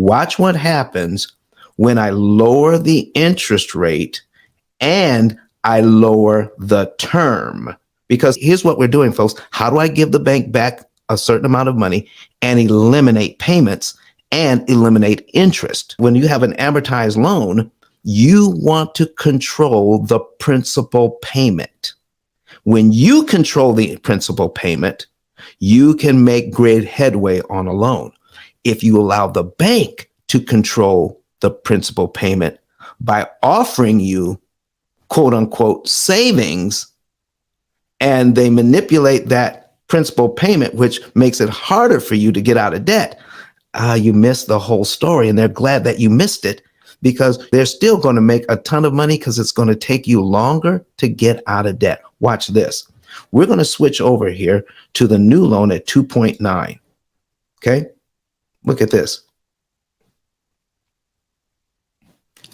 Watch what happens when I lower the interest rate and I lower the term. Because here's what we're doing, folks. How do I give the bank back a certain amount of money and eliminate payments and eliminate interest? When you have an amortized loan, you want to control the principal payment. When you control the principal payment, you can make great headway on a loan. If you allow the bank to control the principal payment by offering you quote unquote savings, and they manipulate that principal payment, which makes it harder for you to get out of debt, you missed the whole story. And they're glad that you missed it because they're still going to make a ton of money because it's going to take you longer to get out of debt. Watch this. We're going to switch over here to the new loan at 2.9. Okay. Look at this.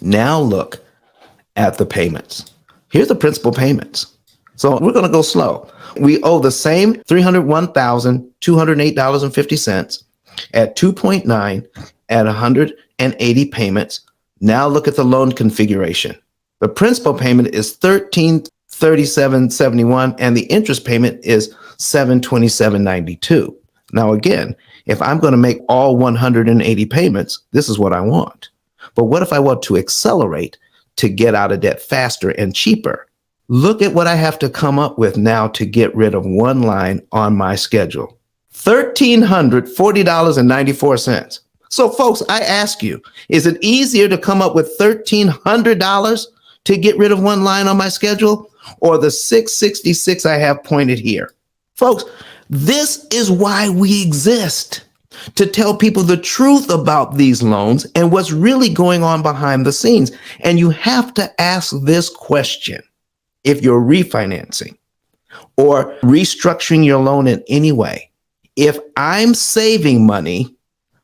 Now look at the payments. Here's the principal payments. So we're going to go slow. We owe the same $301,208.50 at 2.9 at 180 payments. Now look at the loan configuration. The principal payment is $1,337.71 and the interest payment is $727.92. Now again, if I'm going to make all 180 payments, this is what I want. But what if I want to accelerate to get out of debt faster and cheaper? Look at what I have to come up with now to get rid of one line on my schedule. $1,340.94. So folks, I ask you, is it easier to come up with $1,300 to get rid of one line on my schedule or the $666 I have pointed here? Folks, this is why we exist, to tell people the truth about these loans and what's really going on behind the scenes. And you have to ask this question. If you're refinancing or restructuring your loan in any way, if I'm saving money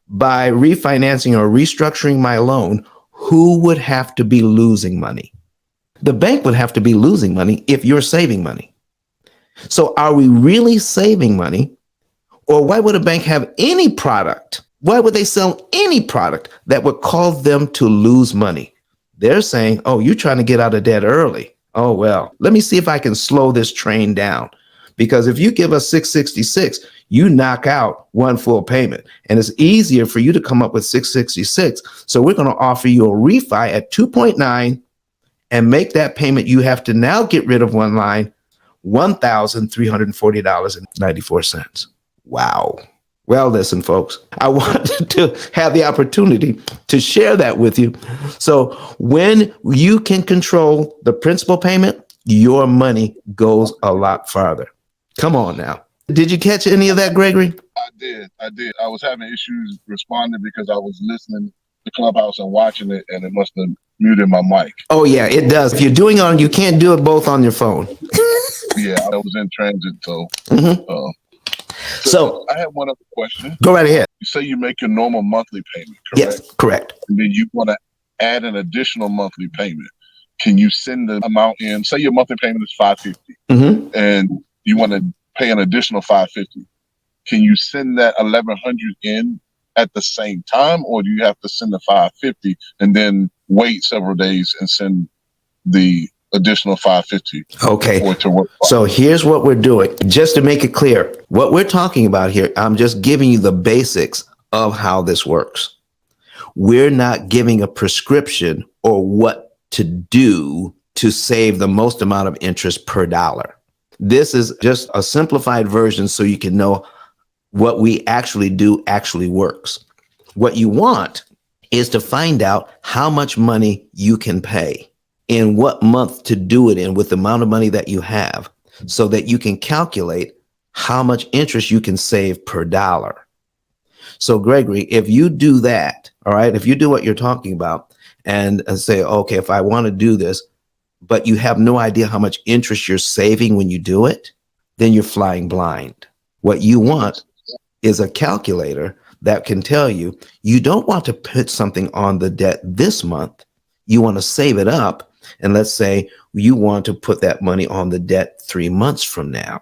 by refinancing or restructuring my loan, who would have to be losing money? The bank would have to be losing money if you're saving money. So are we really saving money? Or why would a bank have any product? Why would they sell any product that would cause them to lose money? They're saying, oh, you're trying to get out of debt early. Oh, well, let me see if I can slow this train down. Because if you give us $666, you knock out one full payment. And it's easier for you to come up with $666. So we're going to offer you a refi at 2.9 and make that payment. You have to now get rid of one line, $1,340.94. Wow. Well, listen, folks, I wanted to have the opportunity to share that with you. So when you can control the principal payment, your money goes a lot farther. Come on now. Did you catch any of that, Gregory? I did. I was having issues responding because I was listening to Clubhouse and watching it, and it must have muted my mic. Oh, yeah, it does. If you're doing it you can't do it both on your phone. Yeah, I was in transit, so... So I have one other question. Go right ahead. You say you make your normal monthly payment, correct? Yes, correct. And then you want to add an additional monthly payment. Can you send the amount in? Say your monthly payment is $550, and you want to pay an additional $550. Can you send that $1,100 in at the same time, or do you have to send the $550 and then wait several days and send the additional $550? Okay. So here's what we're doing. Just to make it clear, what we're talking about here, I'm just giving you the basics of how this works. We're not giving a prescription or what to do to save the most amount of interest per dollar. This is just a simplified version so you can know what we actually do actually works. What you want is to find out how much money you can pay, in what month to do it in with the amount of money that you have, so that you can calculate how much interest you can save per dollar. So Gregory, if you do that, all right, if you do what you're talking about and say, okay, if I want to do this, but you have no idea how much interest you're saving when you do it, then you're flying blind. What you want is a calculator that can tell you, you don't want to put something on the debt this month. You want to save it up. And let's say you want to put that money on the debt 3 months from now,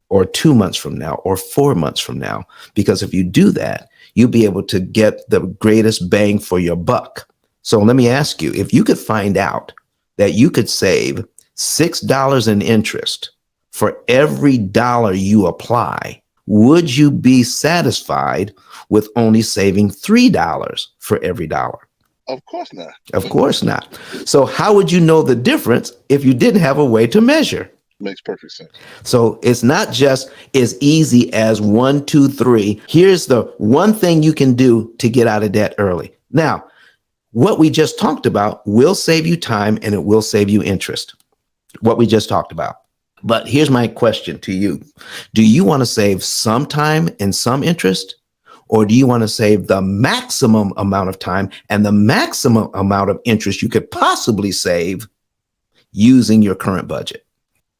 or 2 months from now, or 4 months from now. Because if you do that, you'll be able to get the greatest bang for your buck. So let me ask you, if you could find out that you could save $6 in interest for every dollar you apply, would you be satisfied with only saving $3 for every dollar? Of course not. Of course not. So how would you know the difference if you didn't have a way to measure? Makes perfect sense. So it's not just as easy as 1, 2, 3. Here's the one thing you can do to get out of debt early. Now, what we just talked about will save you time and it will save you interest. What we just talked about. But here's my question to you. Do you want to save some time and some interest? Or do you want to save the maximum amount of time and the maximum amount of interest you could possibly save using your current budget?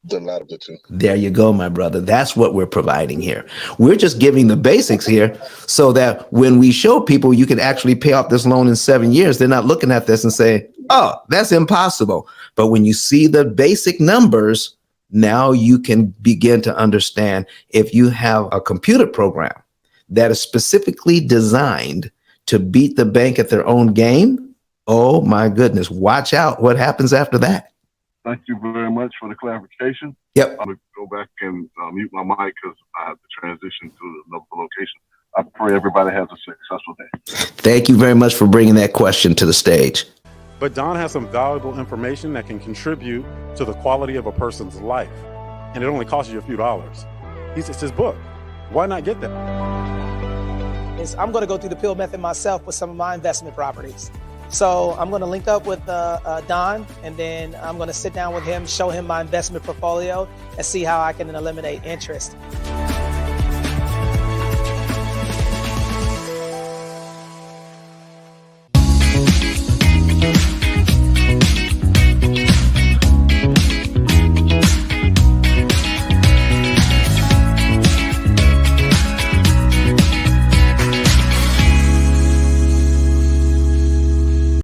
The latter of the two. There you go, my brother. That's what we're providing here. We're just giving the basics here so that when we show people you can actually pay off this loan in 7 years, they're not looking at this and saying, oh, that's impossible. But when you see the basic numbers, now you can begin to understand if you have a computer program that is specifically designed to beat the bank at their own game. Oh my goodness. Watch out what happens after that. Thank you very much for the clarification. Yep. I'm going to go back and mute my mic because I have to transition to another location. I pray everybody has a successful day. Thank you very much for bringing that question to the stage. But Don has some valuable information that can contribute to the quality of a person's life. And it only costs you a few dollars. It's his book. Why not get that? I'm going to go through the P.I.L.L method myself with some of my investment properties. So I'm going to link up with Don, and then I'm going to sit down with him, show him my investment portfolio, and see how I can eliminate interest.